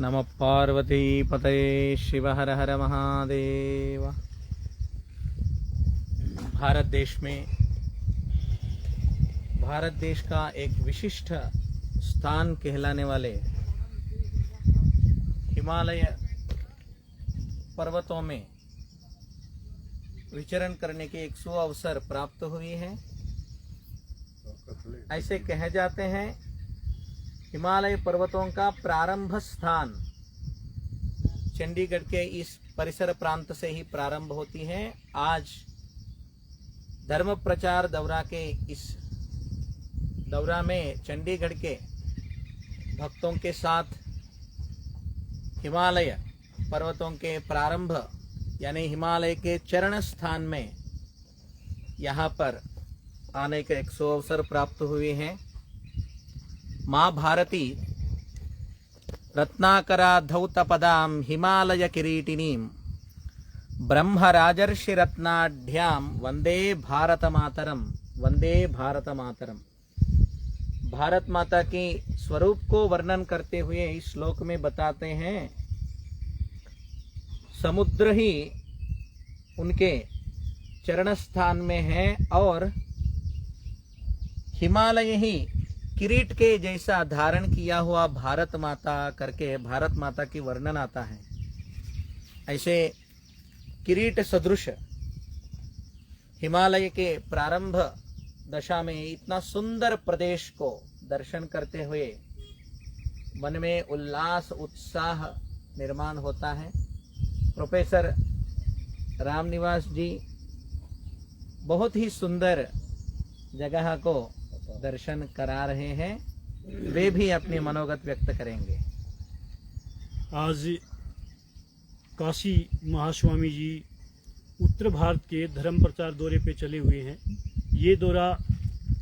नमः पार्वती पतये शिव हर हर महादेव। भारत देश का एक विशिष्ट स्थान कहलाने वाले हिमालय पर्वतों में विचरण करने के एक सुअवसर प्राप्त हुई है। ऐसे कहे जाते हैं हिमालय पर्वतों का प्रारंभ स्थान चंडीगढ़ के इस परिसर प्रांत से ही प्रारंभ होती है। आज धर्म प्रचार दौरा के इस दौरा में चंडीगढ़ के भक्तों के साथ हिमालय पर्वतों के प्रारंभ यानी हिमालय के चरण स्थान में यहाँ पर आने के एक सुअवसर प्राप्त हुए हैं। माँ भारती रत्नाकरा धौतपदाम हिमालय किरीटिनीम ब्रह्मराजर्षि रत्नाढ्याम वंदे भारत मातरम। वंदे भारत मातरम। भारत माता की स्वरूप को वर्णन करते हुए इस श्लोक में बताते हैं समुद्र ही उनके चरण स्थान में है और हिमालय ही किरीट के जैसा धारण किया हुआ भारत माता करके भारत माता की वर्णन आता है। ऐसे किरीट सदृश हिमालय के प्रारंभ दशा में इतना सुंदर प्रदेश को दर्शन करते हुए मन में उल्लास उत्साह निर्माण होता है। प्रोफेसर रामनिवास जी बहुत ही सुंदर जगह को दर्शन करा रहे हैं, वे भी अपने मनोगत व्यक्त करेंगे। आज काशी महास्वामी जी उत्तर भारत के धर्म प्रचार दौरे पे चले हुए हैं। ये दौरा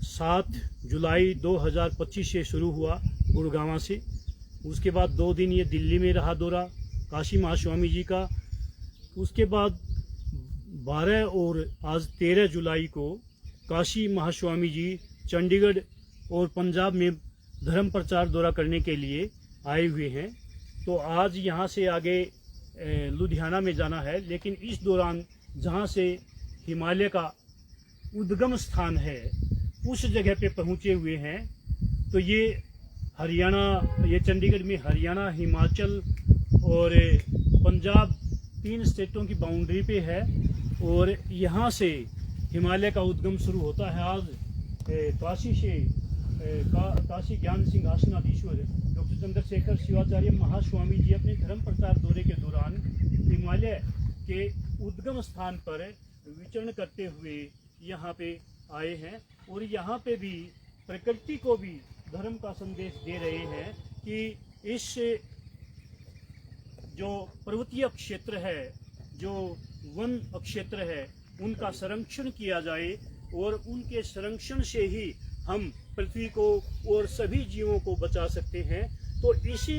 7 जुलाई 2025 से शुरू हुआ गुड़गांव से। उसके बाद 2 दिन ये दिल्ली में रहा दौरा काशी महास्वामी जी का। उसके बाद 12 और आज 13 जुलाई को काशी महास्वामी जी चंडीगढ़ और पंजाब में धर्म प्रचार दौरा करने के लिए आए हुए हैं। तो आज यहाँ से आगे लुधियाना में जाना है, लेकिन इस दौरान जहाँ से हिमालय का उद्गम स्थान है उस जगह पे पहुँचे हुए हैं। तो ये हरियाणा, ये चंडीगढ़ में हरियाणा, हिमाचल और पंजाब 3 स्टेटों की बाउंड्री पे है और यहाँ से हिमालय का उद्गम शुरू होता है। आज काशी से काशी ज्ञान सिंहासनाधीश्वर डॉक्टर चंद्रशेखर शिवाचार्य महास्वामी जी अपने धर्म प्रचार दौरे के दौरान हिमालय के उद्गम स्थान पर विचरण करते हुए यहाँ पे आए हैं और यहाँ पे भी प्रकृति को भी धर्म का संदेश दे रहे हैं कि इस जो पर्वतीय क्षेत्र है, जो वन क्षेत्र है, उनका संरक्षण किया जाए और उनके संरक्षण से ही हम पृथ्वी को और सभी जीवों को बचा सकते हैं। तो इसी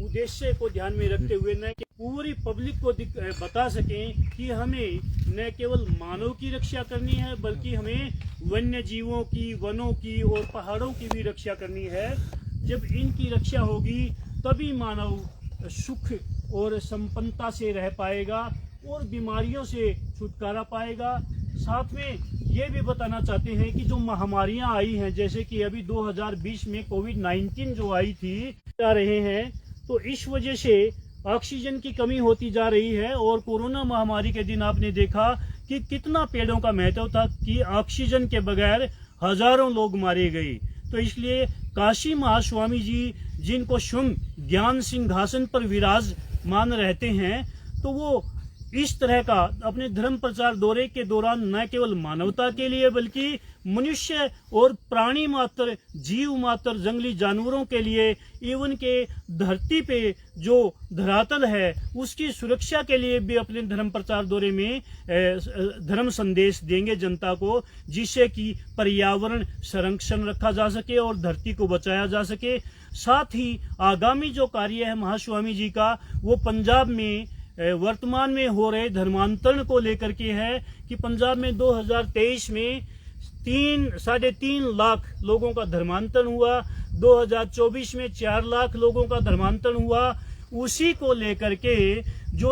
उद्देश्य को ध्यान में रखते हुए न पूरी पब्लिक को बता सकें कि हमें न केवल मानव की रक्षा करनी है बल्कि हमें वन्य जीवों की, वनों की और पहाड़ों की भी रक्षा करनी है। जब इनकी रक्षा होगी तभी मानव सुख और संपन्नता से रह पाएगा और बीमारियों से छुटकारा पाएगा। साथ में ये भी बताना चाहते हैं कि जो महामारियां आई हैं, जैसे कि अभी 2020 में कोविड-19 जो आई थी, जा रहे हैं, तो इस वजह से ऑक्सीजन की कमी होती जा रही है। और कोरोना महामारी के दिन आपने देखा कि कितना पेड़ों का महत्व था कि ऑक्सीजन के बगैर हजारों लोग मारे गए। तो इसलिए काशी महास्वामी जी, जिनको स्वयं ज्ञान सिंहासन पर विराजमान रहते हैं, तो वो इस तरह का अपने धर्म प्रचार दौरे के दौरान न केवल मानवता के लिए बल्कि मनुष्य और प्राणी मात्र, जीव मात्र, जंगली जानवरों के लिए, एवं के धरती पे जो धरातल है उसकी सुरक्षा के लिए भी अपने धर्म प्रचार दौरे में धर्म संदेश देंगे जनता को, जिससे कि पर्यावरण संरक्षण रखा जा सके और धरती को बचाया जा सके। साथ ही आगामी जो कार्य है महास्वामी जी का, वो पंजाब में वर्तमान में हो रहे धर्मांतरण को लेकर के है कि पंजाब में 2023 में 3.5 लाख लोगों का धर्मांतरण हुआ। 2024 में 4 लाख लोगों का धर्मांतरण हुआ। उसी को लेकर के जो